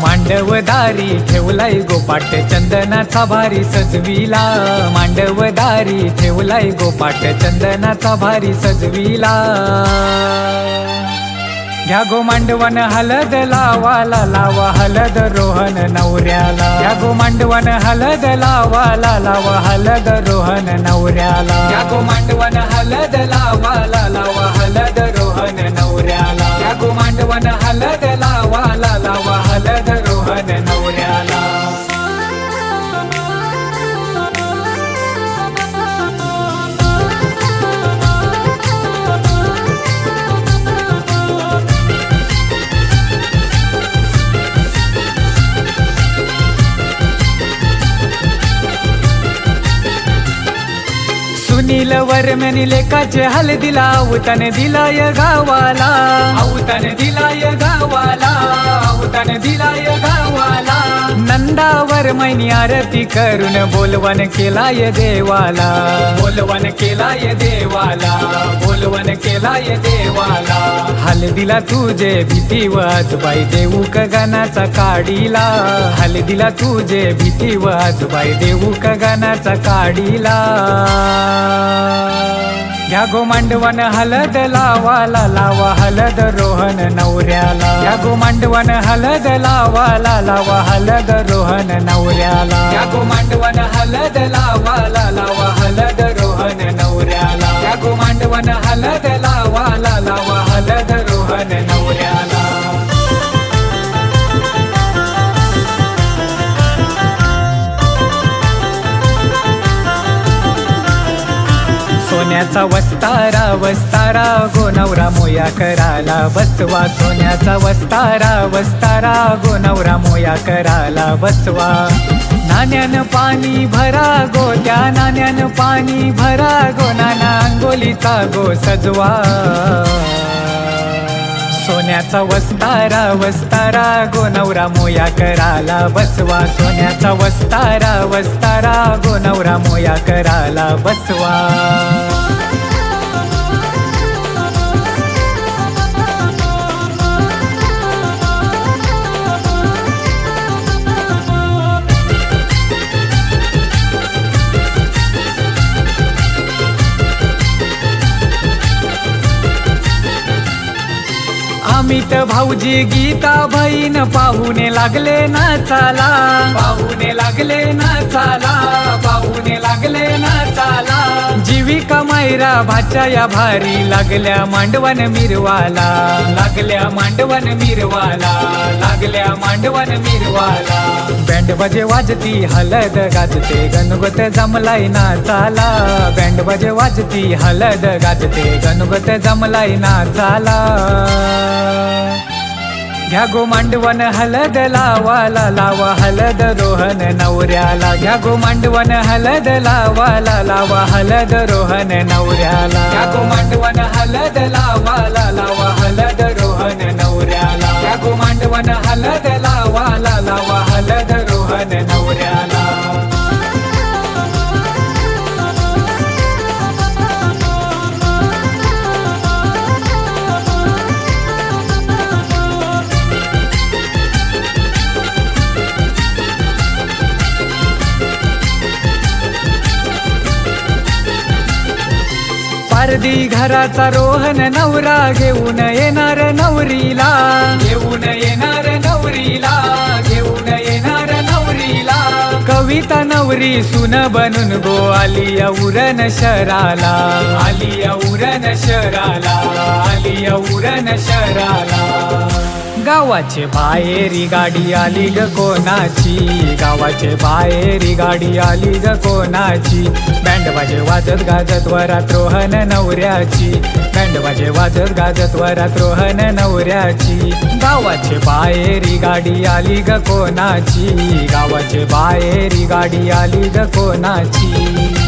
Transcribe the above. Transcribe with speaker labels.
Speaker 1: मांडवदारी ठेवलाय गोपाट चंदनाचा भारी सजविला। मांडवदारी ठेवलाय गोपाट चंदनाचा भारी सजविला। घ्या गो मांडवन हलद लावाला लावा हलद रोहन नवऱ्याला। घ्या गो मांडवन हलद लावाला लावा हलद रोहन नवऱ्याला। घ्या गो मांडवन हलद लावाला लावा हलद रोहन नवऱ्याला। घ्या गो मांडवन हलद लावाला लावा हलद रोहन नवऱ्याला। सुनील वर्मनी लेकाचे हलदीला आवतान दिलाय गावाला। आवतान दिलाय गावाला। आवतान दिलाय गावाला। नंदावर मैनी आरती करून बोलवन केलाय देवाला। बोलवन केलाय देवाला। बोलवन केलाय देवाला। हलदीला तुझे भीती वाजबाई देऊ गगनाचा काढीला। हलदीला तुझे भीती वाजबाई देऊ गगनाचा काढीला। घ्या गो मांडवन हलद लावाला लावा हलद रोहन नवऱ्याला। घ्या गो मांडवन हलद लावाला लावा हलद रोहन नवऱ्याला। घ्या गो मांडवन हलद लावाला लावा हलद रोहन नवऱ्याला। घ्या गो मांडवन हलद लावाला लावा हलद रोहन नवऱ्याला। सोन्याचा वस्तारा वस्तारा गो नवरा मोया कराला बसवा। सोन्याचा वस्तारा वस्तारा गो नवरा मोया कराला बसवा। नाण्यान पाणी भरा गो त्या नाण्यान पाणी भरा गो नाना अंगोलीचा गो सजवा। सोन्याचा वस्तारा वस्तारा गो नवरा मोया कराला बसवा। सोन्याचा वस्तारा वस्तारा गो नवरा मोया कराला बसवा। अमित भाऊजी गीता बहीण पाहुणे लागले नाचाला। पाहुणे लागले नाचाला। पाहुणे लागले नाचाला। जीविका मायरा भाच्या या भारी लागल्या मांडवन मिरवाला। लागल्या मांडवन मिरवाला। लागल्या मांडवन मिरवाला। बँड बजे वाजती हलद गाजते गणगोत जमलाय नाचाला। बँड बजे वाजती हलद गाजते गणगोत जमलाय नाचाला। घ्या गो मांडवन हलद लावाला लावा हलद रोहन नवऱ्याला। घ्या गो मांडवन हलद लावाला लावा हलद रोहन नवऱ्याला। घ्या गो मांडवन हलद लावाला लावा हलद रोहन नवऱ्याला। घ्या गो मांडवन हलद लावाला लावा हलद रोहन नवऱ्याला। पारधी घराचा रोहन नवरा घेऊन येणार नवरीला। घेऊन येणार नवरीला। घेऊन येणार नवरीला। कविता नवरी सुन बनून गो आली उरण शहराला। आली उरण शहराला। आली उरण शहराला। गावाचे बाहेरी गाडी आली ग कोणाची। गावाचे बाहेरी गाडी आली ग कोणाची। बँड बाजे वाजत गाजत वरात रोहन नवऱ्याची। बँड बाजे वाजत गाजत वरात रोहन नवऱ्याची। गावाचे बाहेरी गाडी आली ग कोणाची। गावाचे बाहेरी गाडी आली ग कोणाची।